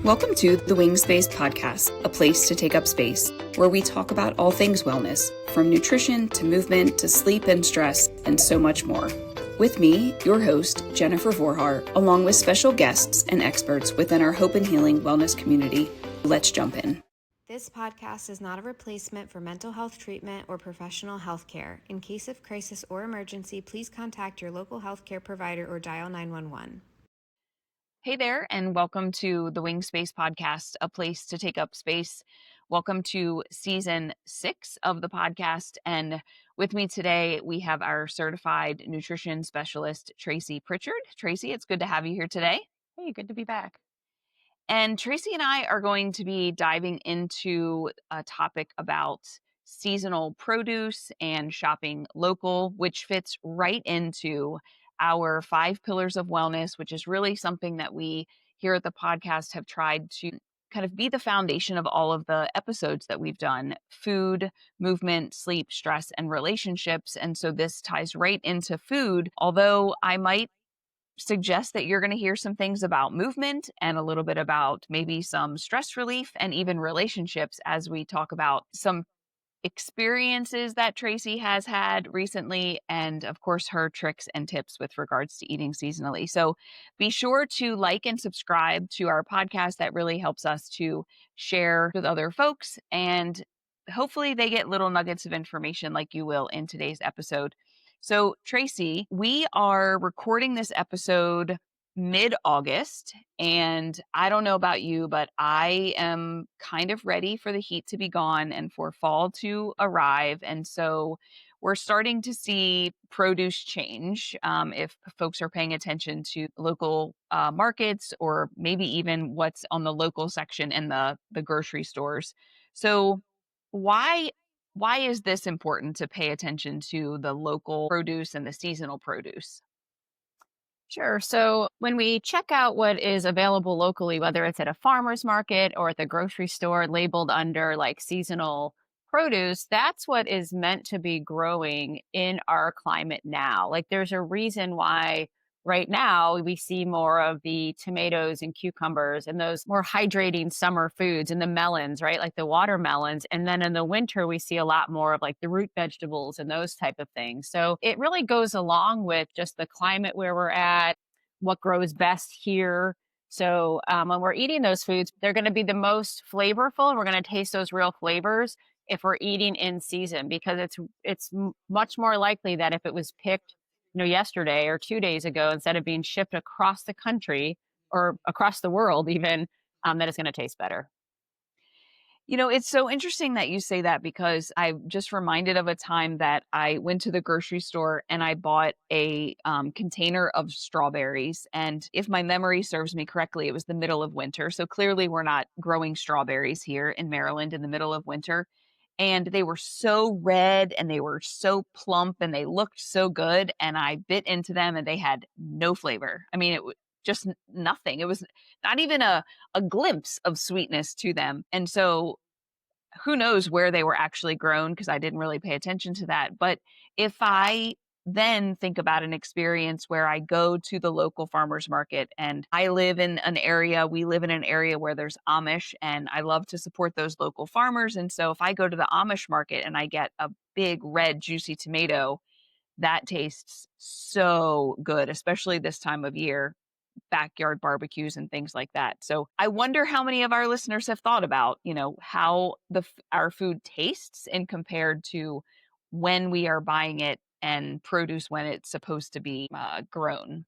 Welcome to the WingSpace Podcast, a place to take up space, where we talk about all things wellness, from nutrition to movement to sleep and stress, and so much more. With me, your host, Jennifer Voorhaar, along with special guests and experts within our Hope and Healing wellness community. Let's jump in. This podcast is not a replacement for mental health treatment or professional health care. In case of crisis or emergency, please contact your local healthcare provider or dial 911. Hey there, and welcome to the WingSpace Podcast, a place to take up space. Welcome to season 6 of the podcast. And with me today, we have our certified nutrition specialist, Tracy Pritchard. Tracy, it's good to have you here today. Hey, good to be back. And Tracy and I are going to be diving into a topic about seasonal produce and shopping local, which fits right into our 5 pillars of wellness, which is really something that we here at the podcast have tried to kind of be the foundation of all of the episodes that we've done: food, movement, sleep, stress, and relationships. And so this ties right into food, although I might suggest that you're going to hear some things about movement and a little bit about maybe some stress relief and even relationships as we talk about some experiences that Tracy has had recently, and of course her tricks and tips with regards to eating seasonally. So be sure to like and subscribe to our podcast. That really helps us to share with other folks, and hopefully they get little nuggets of information like you will in today's episode. So Tracy, we are recording this episode mid-August, and I don't know about you, but I am kind of ready for the heat to be gone and for fall to arrive. And so we're starting to see produce change. If folks are paying attention to local markets, or maybe even what's on the local section in the grocery stores. So why is this important to pay attention to the local produce and the seasonal produce? Sure. So when we check out what is available locally, whether it's at a farmer's market or at the grocery store labeled under like seasonal produce, that's what is meant to be growing in our climate now. Like there's a reason why right now we see more of the tomatoes and cucumbers and those more hydrating summer foods, and the melons, right? Like the watermelons. And then in the winter, we see a lot more of like the root vegetables and those type of things. So it really goes along with just the climate where we're at, what grows best here. So when we're eating those foods, they're going to be the most flavorful, and we're going to taste those real flavors if we're eating in season, because it's much more likely that if it was picked yesterday or 2 days ago, instead of being shipped across the country or across the world even, that it's going to taste better. It's so interesting that you say that, because I'm just reminded of a time that I went to the grocery store and I bought a container of strawberries. And if my memory serves me correctly, it was the middle of winter. So clearly we're not growing strawberries here in Maryland in the middle of winter. And they were so red and they were so plump and they looked so good. And I bit into them and they had no flavor. I mean, it was just nothing. It was not even a glimpse of sweetness to them. And so who knows where they were actually grown, because I didn't really pay attention to that. But if I then think about an experience where I go to the local farmer's market, and we live in an area where there's Amish, and I love to support those local farmers. And so if I go to the Amish market and I get a big red juicy tomato, that tastes so good, especially this time of year, backyard barbecues and things like that. So I wonder how many of our listeners have thought about, how our food tastes and compared to when we are buying it and produce when it's supposed to be grown.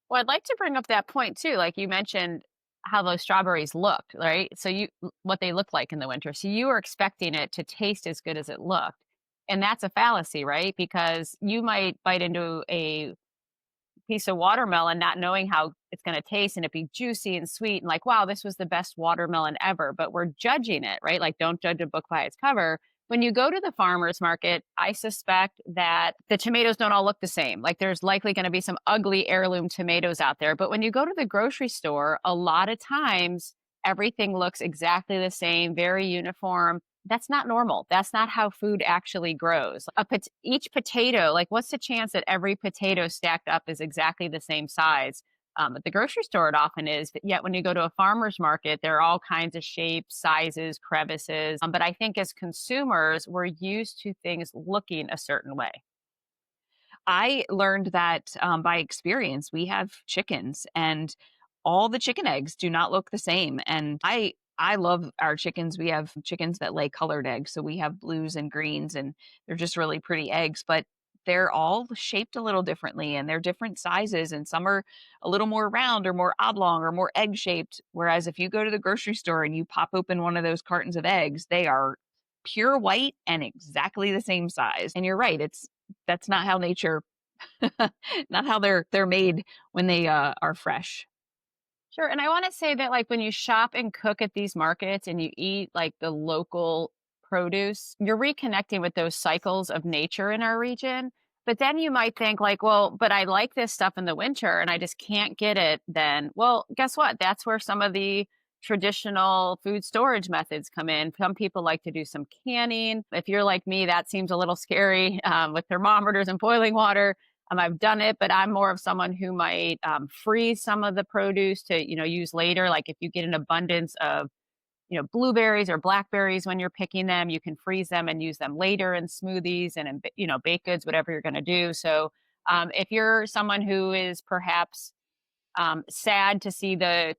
Well, I'd like to bring up that point too. Like you mentioned how those strawberries looked, right? So what they look like in the winter. So you were expecting it to taste as good as it looked. And that's a fallacy, right? Because you might bite into a piece of watermelon not knowing how it's going to taste, and it be juicy and sweet and like, wow, this was the best watermelon ever. But we're judging it, right? Like, don't judge a book by its cover. When you go to the farmer's market, I suspect that the tomatoes don't all look the same. Like there's likely going to be some ugly heirloom tomatoes out there. But when you go to the grocery store, a lot of times everything looks exactly the same, very uniform. That's not normal. That's not how food actually grows. Each potato, like what's the chance that every potato stacked up is exactly the same size? At the grocery store, it often is. But yet, when you go to a farmer's market, there are all kinds of shapes, sizes, crevices. But I think as consumers, we're used to things looking a certain way. I learned that by experience. We have chickens, and all the chicken eggs do not look the same. And I love our chickens. We have chickens that lay colored eggs, so we have blues and greens, and they're just really pretty eggs. But they're all shaped a little differently, and they're different sizes, and some are a little more round or more oblong or more egg shaped. Whereas if you go to the grocery store and you pop open one of those cartons of eggs, they are pure white and exactly the same size. And you're right, it's that's not how nature not how they're made when they are fresh. Sure. And I want to say that, like, when you shop and cook at these markets and you eat like the local produce, you're reconnecting with those cycles of nature in our region. But then you might think, like, well, but I like this stuff in the winter and I just can't get it then. Well, guess what? That's where some of the traditional food storage methods come in. Some people like to do some canning. If you're like me, that seems a little scary with thermometers and boiling water. I've done it, but I'm more of someone who might freeze some of the produce to, use later. Like if you get an abundance of, blueberries or blackberries when you're picking them, you can freeze them and use them later in smoothies and in, baked goods, whatever you're going to do. So if you're someone who is perhaps sad to see the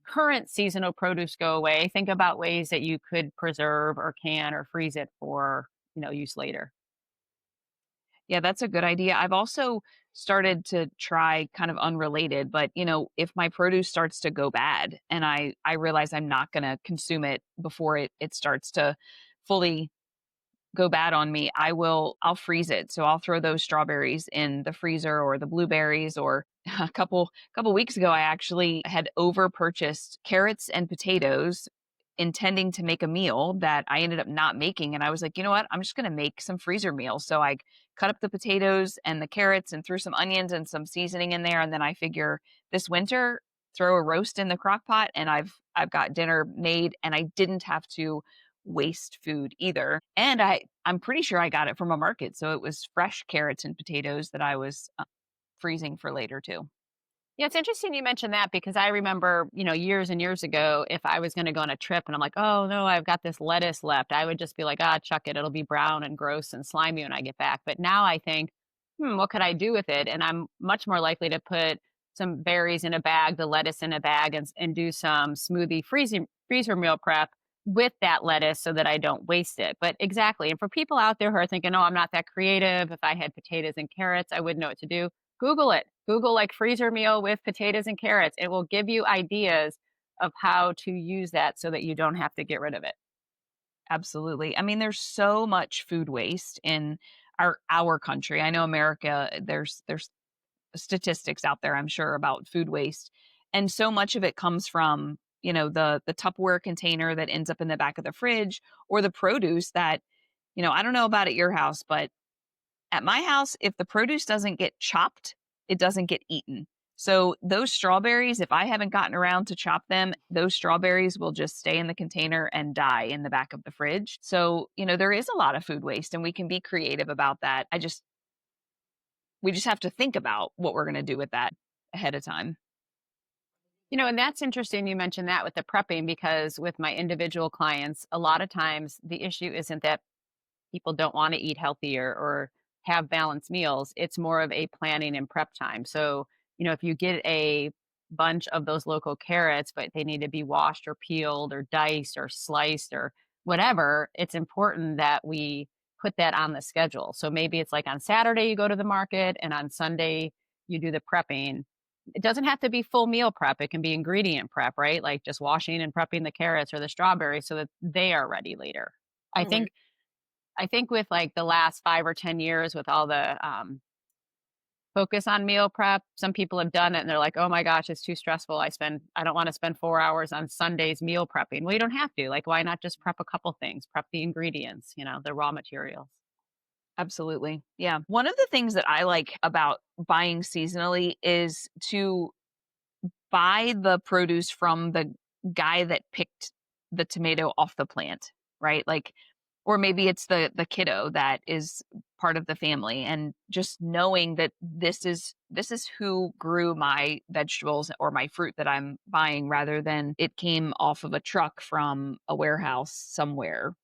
current seasonal produce go away, think about ways that you could preserve or can or freeze it for, use later. Yeah, that's a good idea. I've also started to try kind of unrelated, but if my produce starts to go bad and I realize I'm not going to consume it before it starts to fully go bad on me, I'll freeze it. So I'll throw those strawberries in the freezer or the blueberries or a couple weeks ago I actually had over purchased carrots and potatoes intending to make a meal that I ended up not making, and I was like, "You know what? I'm just going to make some freezer meals." So I cut up the potatoes and the carrots and threw some onions and some seasoning in there, and then I figure this winter throw a roast in the crock pot and I've got dinner made, and I didn't have to waste food either. And I'm pretty sure I got it from a market. So it was fresh carrots and potatoes that I was freezing for later too. Yeah, it's interesting you mentioned that because I remember, years and years ago, if I was going to go on a trip and I'm like, oh no, I've got this lettuce left, I would just be like, chuck it. It'll be brown and gross and slimy when I get back. But now I think, what could I do with it? And I'm much more likely to put some berries in a bag, the lettuce in a bag, and do some smoothie freezer meal prep with that lettuce so that I don't waste it. But exactly. And for people out there who are thinking, oh, I'm not that creative. If I had potatoes and carrots, I wouldn't know what to do. Google it. Google like freezer meal with potatoes and carrots. It will give you ideas of how to use that so that you don't have to get rid of it. Absolutely. I mean, there's so much food waste in our country. I know America, there's statistics out there, I'm sure, about food waste. And so much of it comes from, the Tupperware container that ends up in the back of the fridge or the produce that, I don't know about at your house, but at my house, if the produce doesn't get chopped, it doesn't get eaten. So those strawberries, if I haven't gotten around to chop them, those strawberries will just stay in the container and die in the back of the fridge. So, there is a lot of food waste and we can be creative about that. We just have to think about what we're going to do with that ahead of time. And that's interesting you mentioned that with the prepping because with my individual clients, a lot of times the issue isn't that people don't want to eat healthier or have balanced meals. It's more of a planning and prep time. So, if you get a bunch of those local carrots, but they need to be washed or peeled or diced or sliced or whatever, it's important that we put that on the schedule. So maybe it's like on Saturday you go to the market and on Sunday you do the prepping. It doesn't have to be full meal prep. It can be ingredient prep, right? Like just washing and prepping the carrots or the strawberries so that they are ready later. I think I think with like the last 5 or 10 years with all the focus on meal prep, some people have done it and they're like, "Oh my gosh, it's too stressful. I don't want to spend 4 hours on Sundays meal prepping." Well, you don't have to. Like why not just prep a couple things? Prep the ingredients, the raw materials. Absolutely. Yeah. One of the things that I like about buying seasonally is to buy the produce from the guy that picked the tomato off the plant, right? Like Or maybe it's the kiddo that is part of the family, and just knowing that this is who grew my vegetables or my fruit that I'm buying, rather than it came off of a truck from a warehouse somewhere.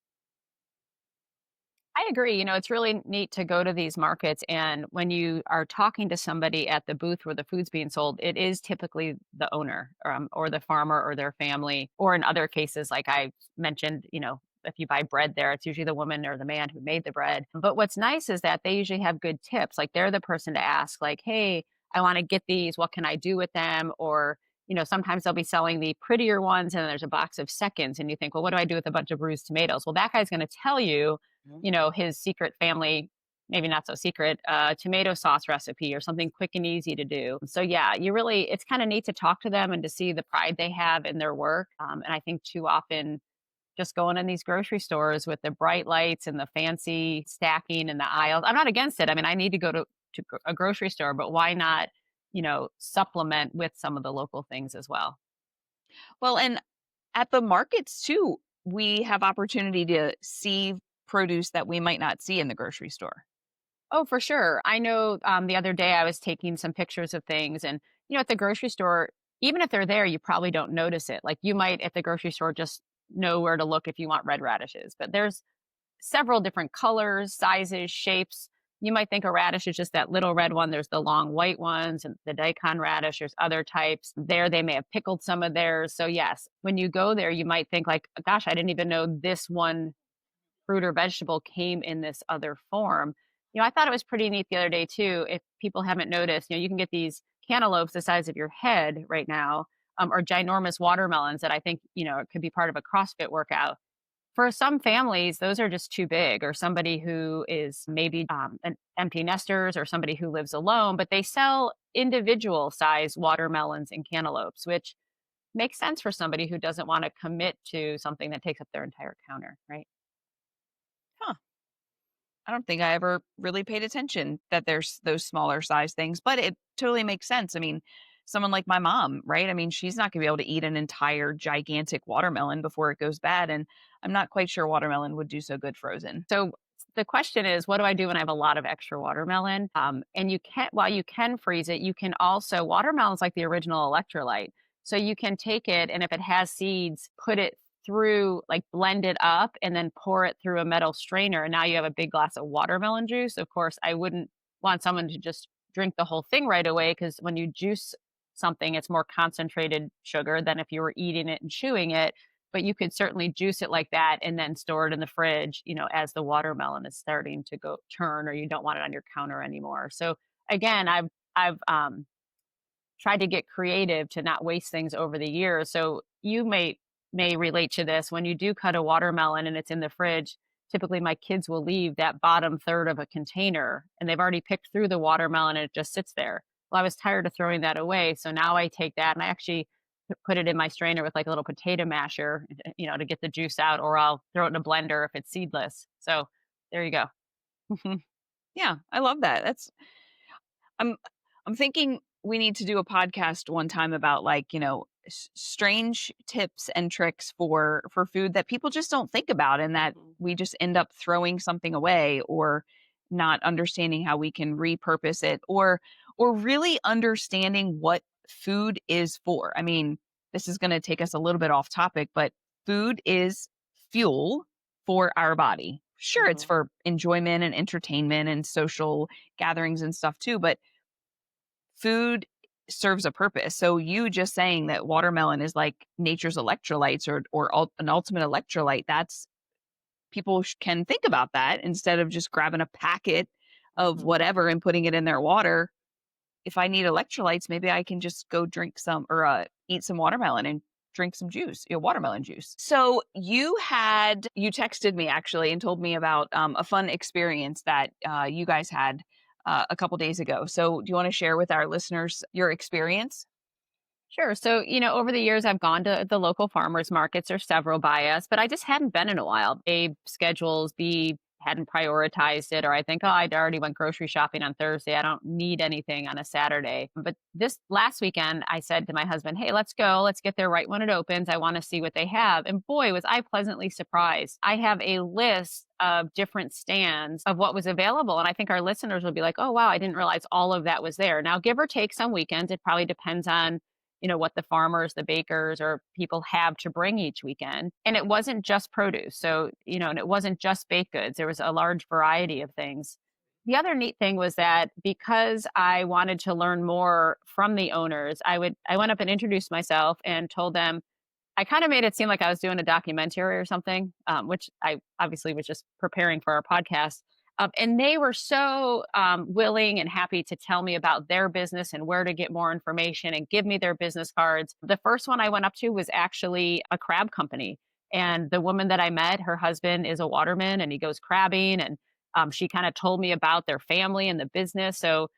I agree. It's really neat to go to these markets. And when you are talking to somebody at the booth where the food's being sold, it is typically the owner or the farmer or their family. Or in other cases, like I mentioned, if you buy bread there, it's usually the woman or the man who made the bread. But what's nice is that they usually have good tips. Like they're the person to ask, like, hey, I want to get these. What can I do with them? Or, sometimes they'll be selling the prettier ones and then there's a box of seconds. And you think, well, what do I do with a bunch of bruised tomatoes? Well, that guy's going to tell you his secret family, maybe not so secret, tomato sauce recipe or something quick and easy to do. So yeah, it's kind of neat to talk to them and to see the pride they have in their work. And I think too often just going in these grocery stores with the bright lights and the fancy stacking in the aisles. I'm not against it. I mean, I need to go to a grocery store, but why not, supplement with some of the local things as well? Well, and at the markets too, we have opportunity to see produce that we might not see in the grocery store. Oh, for sure. I know the other day I was taking some pictures of things, and, at the grocery store, even if they're there, you probably don't notice it. Like you might at the grocery store just know where to look if you want red radishes, but there's several different colors, sizes, shapes. You might think a radish is just that little red one. There's the long white ones and the daikon radish. There's other types there. They may have pickled some of theirs. So yes, when you go there, you might think like, gosh, I didn't even know this one fruit or vegetable came in this other form. I thought it was pretty neat the other day too. If people haven't noticed, you can get these cantaloupes the size of your head right now, or ginormous watermelons that I think, it could be part of a CrossFit workout. For some families, those are just too big, or somebody who is maybe an empty nesters or somebody who lives alone, but they sell individual size watermelons and cantaloupes, which makes sense for somebody who doesn't want to commit to something that takes up their entire counter, right? Huh. I don't think I ever really paid attention that there's those smaller size things, but it totally makes sense. I mean, someone like my mom, right? I mean, she's not going to be able to eat an entire gigantic watermelon before it goes bad. And I'm not quite sure watermelon would do so good frozen. So the question is, what do I do when I have a lot of extra watermelon? And while you can freeze it, you can also, watermelon's like the original electrolyte. So you can take it, and if it has seeds, put it through, like blend it up and then pour it through a metal strainer. And now you have a big glass of watermelon juice. Of course, I wouldn't want someone to just drink the whole thing right away, because when you juice something, it's more concentrated sugar than if you were eating it and chewing it. But you could certainly juice it like that and then store it in the fridge, as the watermelon is starting to go turn, or you don't want it on your counter anymore. So again, I've tried to get creative to not waste things over the years. So you may relate to this. When you do cut a watermelon and it's in the fridge, typically my kids will leave that bottom third of a container and they've already picked through the watermelon and it just sits there. Well, I was tired of throwing that away. So now I take that and I actually put it in my strainer with like a little potato masher, to get the juice out, or I'll throw it in a blender if it's seedless. So there you go. Yeah, I love that. I'm I'm thinking we need to do a podcast one time about, like, strange tips and tricks for food that people just don't think about, and that we just end up throwing something away, or not understanding how we can repurpose it, or really understanding what food is for. I mean, this is going to take us a little bit off topic, but food is fuel for our body. Sure, it's Mhm. for enjoyment and entertainment and social gatherings and stuff too, but food serves a purpose. So you just saying that watermelon is like nature's electrolytes, or an ultimate electrolyte, that's people can think about that instead of just grabbing a packet of Mhm. whatever and putting it in their water. If I need electrolytes, maybe I can just go drink some, or eat some watermelon and drink some juice, watermelon juice. So you texted me actually and told me about a fun experience that you guys had a couple days ago. So do you want to share with our listeners your experience? Sure. So, over the years, I've gone to the local farmers markets. There's several by us, but I just hadn't been in a while. A, schedules, B, hadn't prioritized it, or I think, oh, I'd already went grocery shopping on Thursday. I don't need anything on a Saturday. But this last weekend, I said to my husband, hey, let's go. Let's get there right when it opens. I want to see what they have. And boy, was I pleasantly surprised. I have a list of different stands of what was available. And I think our listeners will be like, oh, wow, I didn't realize all of that was there. Now, give or take some weekends, it probably depends on what the farmers, the bakers, or people have to bring each weekend. And it wasn't just produce. So, and it wasn't just baked goods. There was a large variety of things. The other neat thing was that because I wanted to learn more from the owners, I went up and introduced myself and told them, I kind of made it seem like I was doing a documentary or something, which I obviously was just preparing for our podcast. And they were so willing and happy to tell me about their business and where to get more information and give me their business cards. The first one I went up to was actually a crab company. And the woman that I met, her husband is a waterman and he goes crabbing. And she kind of told me about their family and the business. So,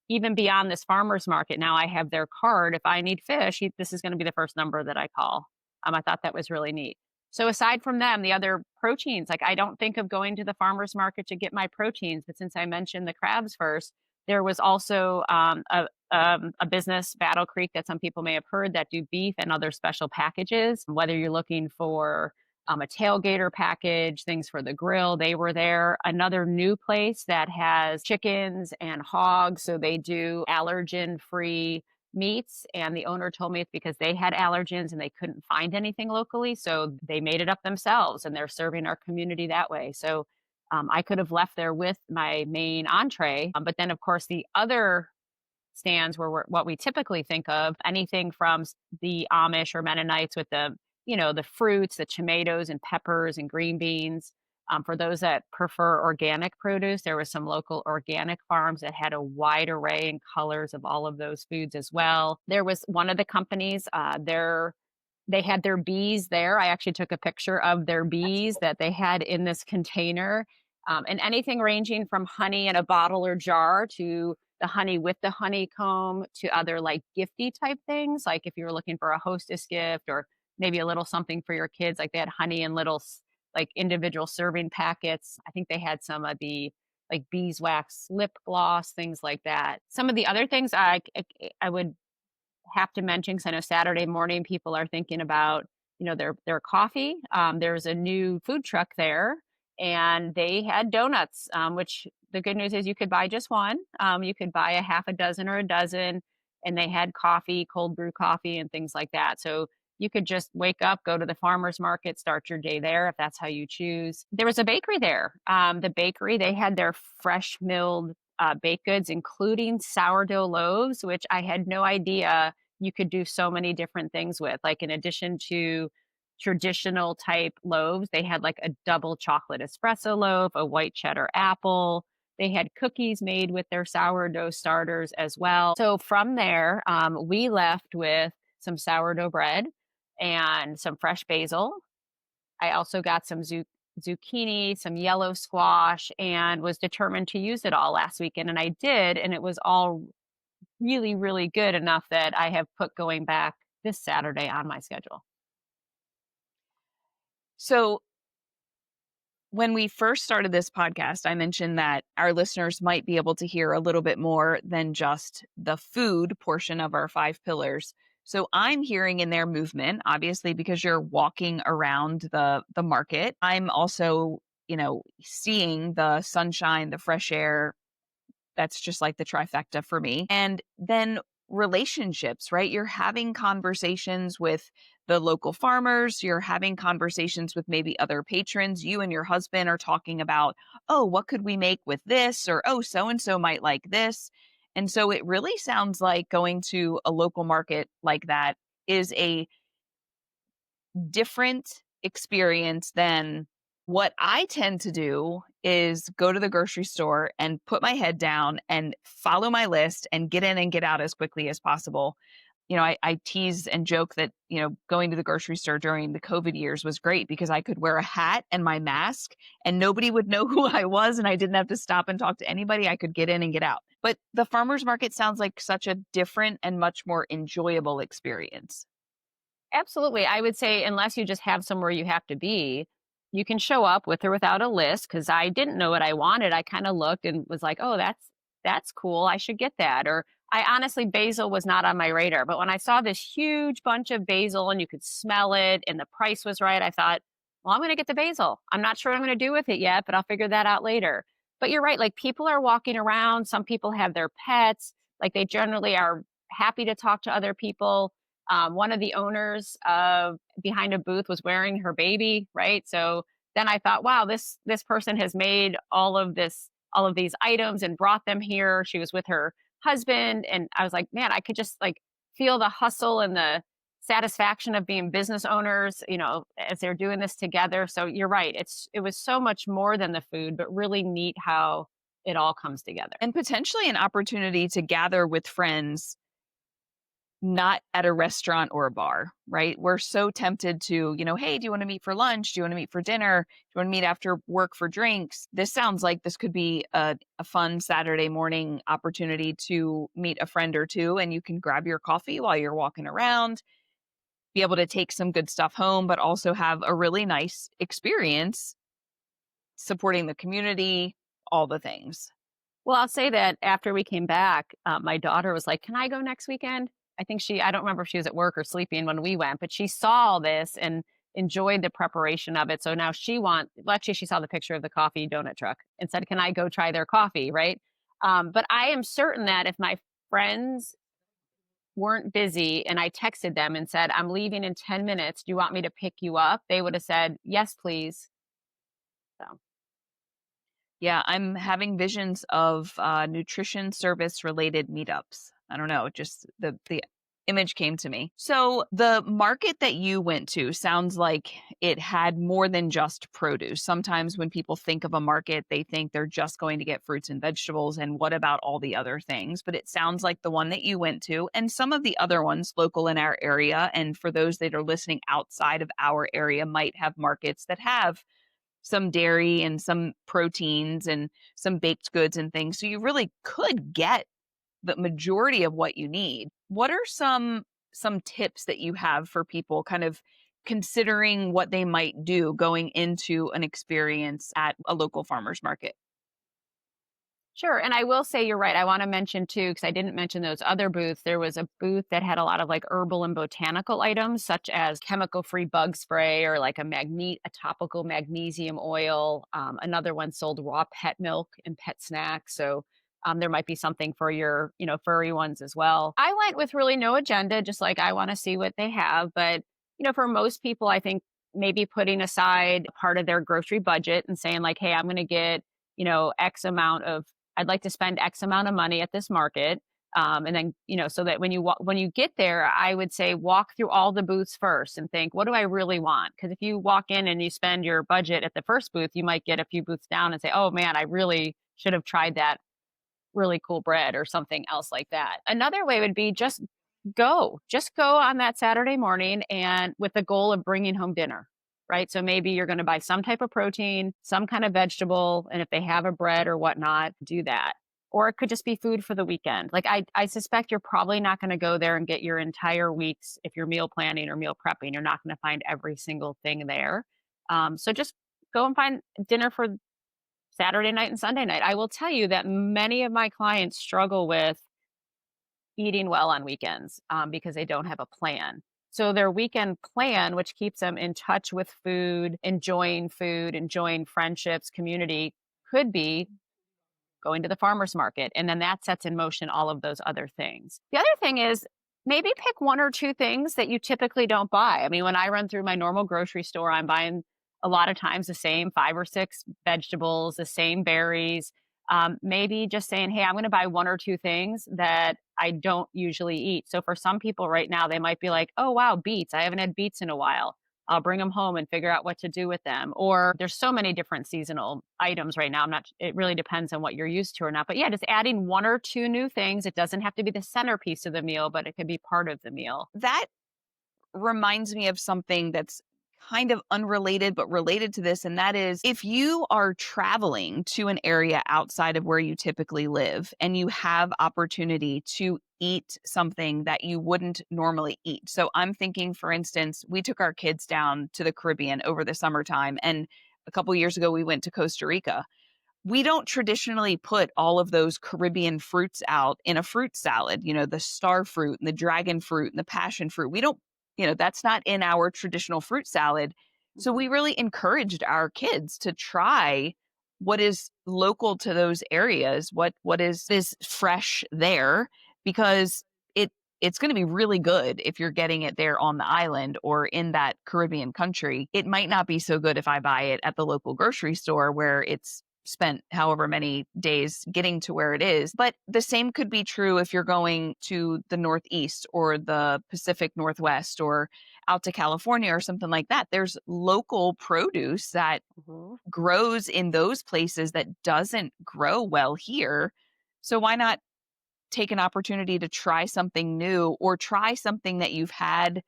even beyond this farmer's market, now I have their card. If I need fish, this is going to be the first number that I call. I thought that was really neat. So aside from them, the other proteins, like I don't think of going to the farmer's market to get my proteins, but since I mentioned the crabs first, there was also a business, Battle Creek, that some people may have heard, that do beef and other special packages. Whether you're looking for a tailgater package, things for the grill, they were there. Another new place that has chickens and hogs, so they do allergen-free meats, and the owner told me it's because they had allergens and they couldn't find anything locally, so they made it up themselves and they're serving our community that way. So I could have left there with my main entree, but then of course the other stands were what we typically think of, anything from the Amish or Mennonites with the fruits, the tomatoes and peppers and green beans. For those that prefer organic produce, there were some local organic farms that had a wide array and colors of all of those foods as well. There was one of the companies, they had their bees there. I actually took a picture of their bees that they had in this container. And anything ranging from honey in a bottle or jar to the honey with the honeycomb to other like gifty type things. Like if you were looking for a hostess gift or maybe a little something for your kids, like they had honey in little like individual serving packets. I think they had some of the like beeswax lip gloss, things like that. Some of the other things I would have to mention, because I know Saturday morning people are thinking about, their coffee. There's a new food truck there and they had donuts, which the good news is you could buy just one. You could buy a half a dozen or a dozen, and they had coffee, cold brew coffee and things like that. So you could just wake up, go to the farmer's market, start your day there if that's how you choose. There was a bakery there. The bakery, they had their fresh milled baked goods, including sourdough loaves, which I had no idea you could do so many different things with. Like in addition to traditional type loaves, they had like a double chocolate espresso loaf, a white cheddar apple. They had cookies made with their sourdough starters as well. So from there, we left with some sourdough bread and some fresh basil. I also got some zucchini, some yellow squash, and was determined to use it all last weekend. And I did, and it was all really, really good enough that I have put going back this Saturday on my schedule. So when we first started this podcast, I mentioned that our listeners might be able to hear a little bit more than just the food portion of our 5 pillars. So I'm hearing in their movement, obviously, because you're walking around the market. I'm also, seeing the sunshine, the fresh air. That's just like the trifecta for me. And then relationships, right? You're having conversations with the local farmers. You're having conversations with maybe other patrons. You and your husband are talking about, oh, what could we make with this? Or, oh, so-and-so might like this. And so it really sounds like going to a local market like that is a different experience than what I tend to do is go to the grocery store and put my head down and follow my list and get in and get out as quickly as possible. I tease and joke that, going to the grocery store during the COVID years was great because I could wear a hat and my mask and nobody would know who I was and I didn't have to stop and talk to anybody. I could get in and get out. But the farmer's market sounds like such a different and much more enjoyable experience. Absolutely. I would say unless you just have somewhere you have to be, You can show up with or without a list because I didn't know what I wanted. I kind of looked and was like, oh, that's cool. I should get that. Or I honestly, basil was not on my radar. But when I saw this huge bunch of basil and you could smell it and the price was right, I thought, well, I'm going to get the basil. I'm not sure what I'm going to do with it yet, but I'll figure that out later. But you're right. Like people are walking around. Some people have their pets. Like they generally are happy to talk to other people. One of the owners behind a booth was wearing her baby, right? So then I thought, wow, this person has made all of these items and brought them here. She was with her husband, and I was like, man, I could just like feel the hustle and the satisfaction of being business owners, as they're doing this together. So you're right. It was so much more than the food, but really neat how it all comes together. And potentially an opportunity to gather with friends, not at a restaurant or a bar, right? We're so tempted to, hey, do you want to meet for lunch? Do you want to meet for dinner? Do you want to meet after work for drinks? This sounds like this could be a fun Saturday morning opportunity to meet a friend or two, and you can grab your coffee while you're walking around, be able to take some good stuff home, but also have a really nice experience supporting the community, all the things. Well, I'll say that after we came back, my daughter was like, can I go next weekend? I don't remember if she was at work or sleeping when we went, but she saw this and enjoyed the preparation of it. So now actually she saw the picture of the coffee donut truck and said, can I go try their coffee? Right. But I am certain that if my friends weren't busy and I texted them and said, I'm leaving in 10 minutes. Do you want me to pick you up? They would have said, yes, please. So. Yeah, I'm having visions of nutrition service related meetups. I don't know, just the image came to me. So the market that you went to sounds like it had more than just produce. Sometimes when people think of a market, they think they're just going to get fruits and vegetables. And what about all the other things? But it sounds like the one that you went to and some of the other ones local in our area, and for those that are listening outside of our area, might have markets that have some dairy and some proteins and some baked goods and things. So you really could get the majority of what you need. What are some tips that you have for people kind of considering what they might do going into an experience at a local farmer's market? Sure. And I will say you're right. I want to mention too, because I didn't mention those other booths. There was a booth that had a lot of like herbal and botanical items, such as chemical-free bug spray or like a topical magnesium oil. Another one sold raw pet milk and pet snacks. So there might be something for your, furry ones as well. I went with really no agenda, just like I want to see what they have. But, for most people, I think maybe putting aside part of their grocery budget and saying like, hey, I'm going to get, I'd like to spend X amount of money at this market. And then, so that when you get there, I would say walk through all the booths first and think, what do I really want? Because if you walk in and you spend your budget at the first booth, you might get a few booths down and say, oh man, I really should have tried that really cool bread or something else like that. Another way would be just go on that Saturday morning and with the goal of bringing home dinner. Right. So maybe you're going to buy some type of protein, some kind of vegetable. And if they have a bread or whatnot, do that. Or it could just be food for the weekend. Like I suspect you're probably not going to go there and get your entire weeks. If you're meal planning or meal prepping, you're not going to find every single thing there. So just go and find dinner for Saturday night and Sunday night. I will tell you that many of my clients struggle with eating well on weekends because they don't have a plan. So their weekend plan, which keeps them in touch with food, enjoying friendships, community, could be going to the farmer's market. And then that sets in motion all of those other things. The other thing is maybe pick one or two things that you typically don't buy. I mean, when I run through my normal grocery store, I'm buying a lot of times the same 5 or 6 vegetables, the same berries. Maybe just saying, hey, I'm going to buy 1 or 2 things that I don't usually eat. So for some people right now, they might be like, oh, wow, beets. I haven't had beets in a while. I'll bring them home and figure out what to do with them. Or there's so many different seasonal items right now. It really depends on what you're used to or not. But yeah, just adding 1 or 2 new things. It doesn't have to be the centerpiece of the meal, but it could be part of the meal. That reminds me of something that's kind of unrelated, but related to this. And that is, if you are traveling to an area outside of where you typically live and you have opportunity to eat something that you wouldn't normally eat. So I'm thinking, for instance, we took our kids down to the Caribbean over the summertime. And a couple years ago, we went to Costa Rica. We don't traditionally put all of those Caribbean fruits out in a fruit salad, the star fruit and the dragon fruit and the passion fruit. We don't, that's not in our traditional fruit salad. So we really encouraged our kids to try what is local to those areas, what is fresh there, because it's going to be really good if you're getting it there on the island or in that Caribbean country. It might not be so good if I buy it at the local grocery store where it's spent however many days getting to where it is. But the same could be true if you're going to the Northeast or the Pacific Northwest or out to California or something like that. There's local produce that grows in those places that doesn't grow well here. So why not take an opportunity to try something new or try something that you've had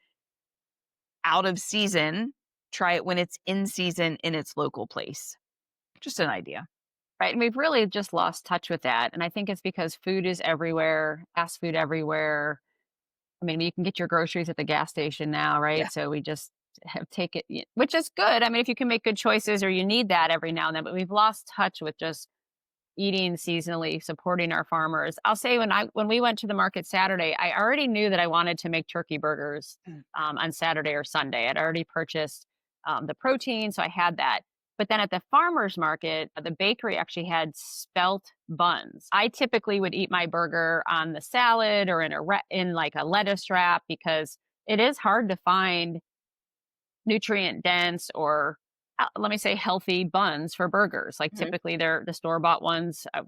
out of season, try it when it's in season in its local place. Just an idea. Right. And we've really just lost touch with that. And I think it's because food is everywhere, fast food everywhere. I mean, you can get your groceries at the gas station now, right? Yeah. So we just have taken, which is good. I mean, if you can make good choices or you need that every now and then, but we've lost touch with just eating seasonally, supporting our farmers. I'll say when we went to the market Saturday, I already knew that I wanted to make turkey burgers on Saturday or Sunday. I'd already purchased the protein, so I had that. But then at the farmer's market, the bakery actually had spelt buns. I typically would eat my burger on the salad or in like a lettuce wrap because it is hard to find nutrient dense or let me say healthy buns for burgers. Like typically they're the store-bought ones have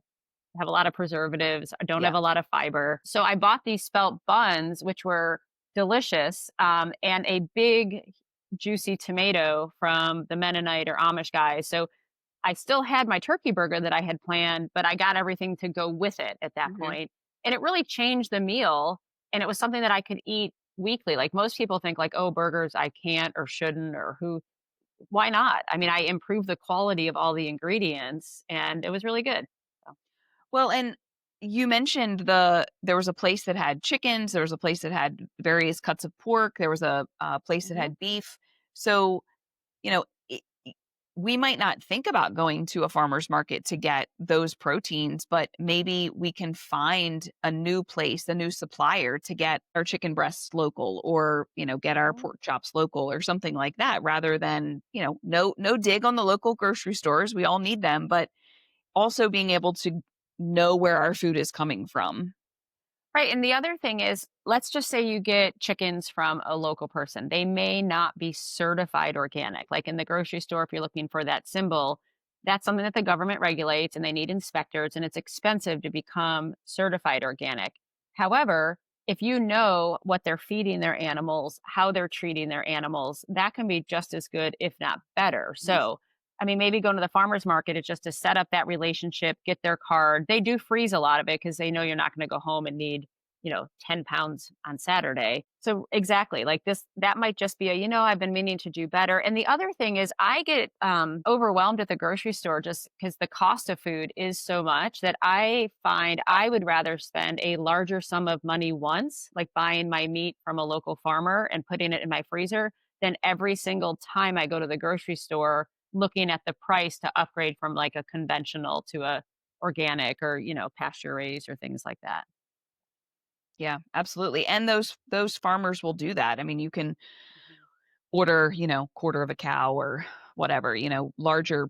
a lot of preservatives, don't have a lot of fiber. So I bought these spelt buns, which were delicious, and a big juicy tomato from the Mennonite or Amish guys. So I still had my turkey burger that I had planned, but I got everything to go with it at that point. And it really changed the meal. And it was something that I could eat weekly. Like most people think like, oh, burgers, I can't or shouldn't or why not? I mean, I improved the quality of all the ingredients and it was really good. So. Well, and you mentioned there was a place that had chickens, there was a place that had various cuts of pork, there was a place that had beef. So, we might not think about going to a farmer's market to get those proteins, but maybe we can find a new place, a new supplier to get our chicken breasts local or, get our pork chops local or something like that rather than, no dig on the local grocery stores. We all need them, but also being able to know where our food is coming from. Right. And the other thing is, let's just say you get chickens from a local person. They may not be certified organic. Like in the grocery store, if you're looking for that symbol, that's something that the government regulates and they need inspectors and it's expensive to become certified organic. However, if you know what they're feeding their animals, how they're treating their animals, that can be just as good, if not better. So, I mean, maybe going to the farmer's market is just to set up that relationship, get their card. They do freeze a lot of it because they know you're not going to go home and need, 10 pounds on Saturday. So exactly like this, that might just be I've been meaning to do better. And the other thing is I get overwhelmed at the grocery store just because the cost of food is so much that I find I would rather spend a larger sum of money once, like buying my meat from a local farmer and putting it in my freezer, than every single time I go to the grocery store looking at the price to upgrade from like a conventional to a organic or, pasture raised or things like that. Yeah, absolutely. And those farmers will do that. I mean, you can order, quarter of a cow or whatever, larger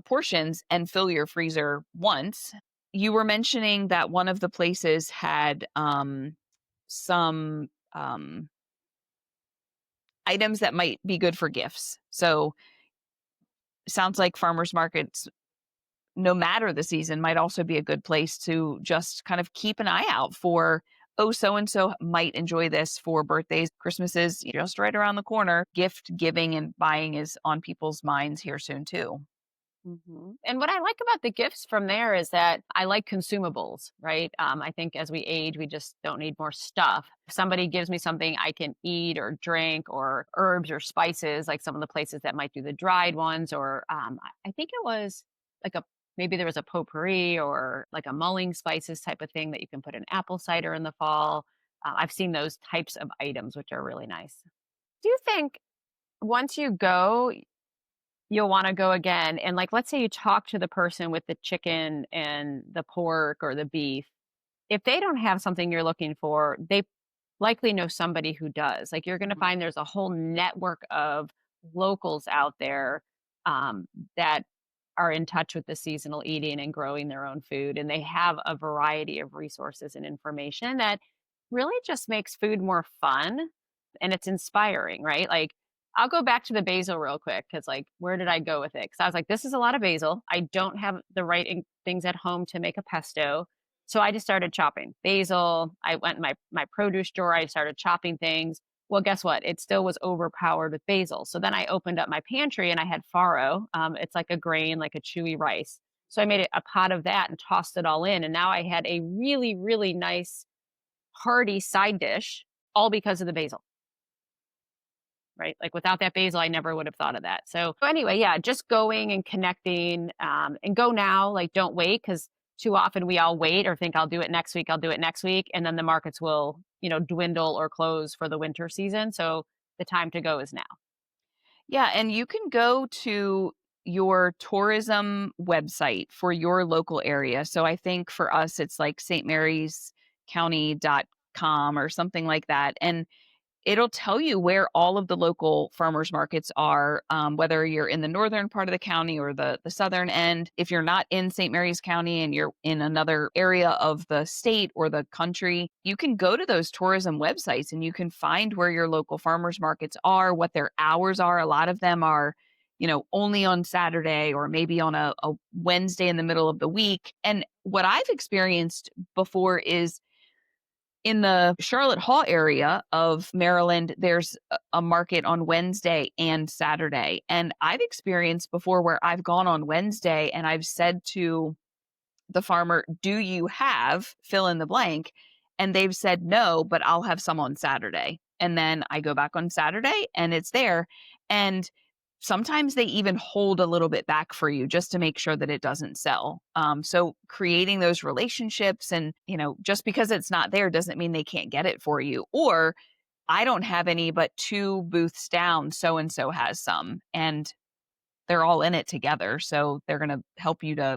portions and fill your freezer once. You were mentioning that one of the places had some items that might be good for gifts. So sounds like farmers markets, no matter the season, might also be a good place to just kind of keep an eye out for, oh, so-and-so might enjoy this for birthdays. Christmas is just right around the corner. Gift giving and buying is on people's minds here soon too. And what I like about the gifts from there is that I like consumables, right? I think as we age, we just don't need more stuff. If somebody gives me something I can eat or drink, or herbs or spices, like some of the places that might do the dried ones, or I think it was like maybe there was a potpourri or like a mulling spices type of thing that you can put in apple cider in the fall. I've seen those types of items, which are really nice. Do you think once you go, you'll want to go again? And like, let's say you talk to the person with the chicken and the pork or the beef. If they don't have something you're looking for, they likely know somebody who does. Like, you're going to Mhm. find there's a whole network of locals out there that are in touch with the seasonal eating and growing their own food. And they have a variety of resources and information that really just makes food more fun, and it's inspiring, right? Like, I'll go back to the basil real quick because, like, where did I go with it? Because I was like, this is a lot of basil. I don't have the right things at home to make a pesto. So I just started chopping basil. I went in my produce drawer. I started chopping things. Well, guess what? It still was overpowered with basil. So then I opened up my pantry and I had farro. It's like a grain, like a chewy rice. So I made a pot of that and tossed it all in. And now I had a really, really nice, hearty side dish, all because of the basil, right? Like, without that basil, I never would have thought of that. So anyway, yeah, just going and connecting, and go now. Like, don't wait, because too often we all wait or think I'll do it next week. I'll do it next week. And then the markets will, dwindle or close for the winter season. So the time to go is now. Yeah, and you can go to your tourism website for your local area. So I think for us, it's like stmaryscounty.com or something like that. And it'll tell you where all of the local farmers markets are, whether you're in the northern part of the county or the southern end. If you're not in St. Mary's County and you're in another area of the state or the country, you can go to those tourism websites and you can find where your local farmers markets are, what their hours are. A lot of them are, only on Saturday or maybe on a Wednesday in the middle of the week. And what I've experienced before is, in the Charlotte Hall area of Maryland, there's a market on Wednesday and Saturday. And I've experienced before where I've gone on Wednesday and I've said to the farmer, do you have fill in the blank? And they've said no, but I'll have some on Saturday. And then I go back on Saturday and it's there. And sometimes they even hold a little bit back for you just to make sure that it doesn't sell. So creating those relationships, and, just because it's not there doesn't mean they can't get it for you. Or, I don't have any, but 2 booths down, so-and-so has some, and they're all in it together. So they're going to help you to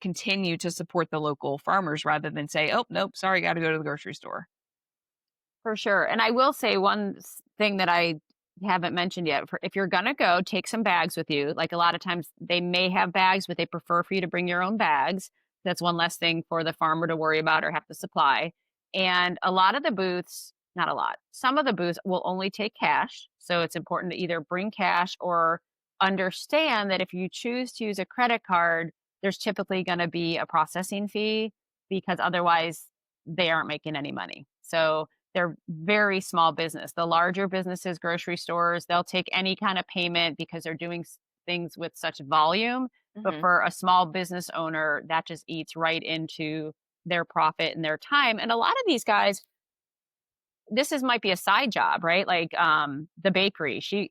continue to support the local farmers rather than say, oh, nope, sorry, got to go to the grocery store. For sure. And I will say one thing that I haven't mentioned yet. If you're going to go, take some bags with you. Like, a lot of times they may have bags, but they prefer for you to bring your own bags. That's one less thing for the farmer to worry about or have to supply. And a lot of the booths, not a lot, some of the booths will only take cash. So it's important to either bring cash or understand that if you choose to use a credit card, there's typically going to be a processing fee, because otherwise they aren't making any money. So they're very small business. The larger businesses, grocery stores, they'll take any kind of payment because they're doing things with such volume. But for a small business owner, that just eats right into their profit and their time. And a lot of these guys, might be a side job, right? Like, the bakery,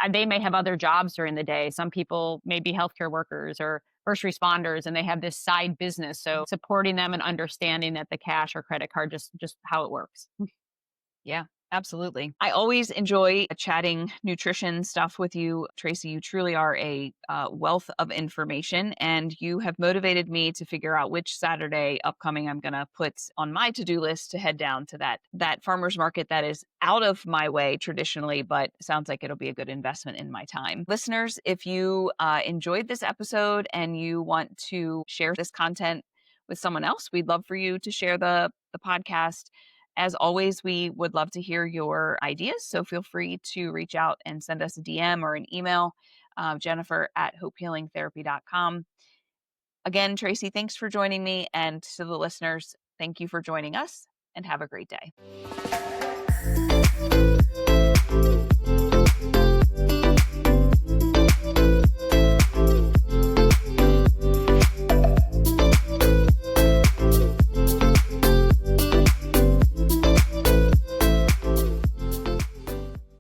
they may have other jobs during the day. Some people may be healthcare workers or first responders, and they have this side business. So supporting them and understanding that the cash or credit card, just how it works. Yeah, absolutely. I always enjoy chatting nutrition stuff with you, Tracy. You truly are a wealth of information, and you have motivated me to figure out which Saturday upcoming I'm going to put on my to-do list to head down to that farmer's market that is out of my way traditionally, but sounds like it'll be a good investment in my time. Listeners, if you enjoyed this episode and you want to share this content with someone else, we'd love for you to share the podcast. As always, we would love to hear your ideas, so feel free to reach out and send us a DM or an email, Jennifer@hopehealingtherapy.com. Again, Tracy, thanks for joining me, and to the listeners, thank you for joining us, and have a great day.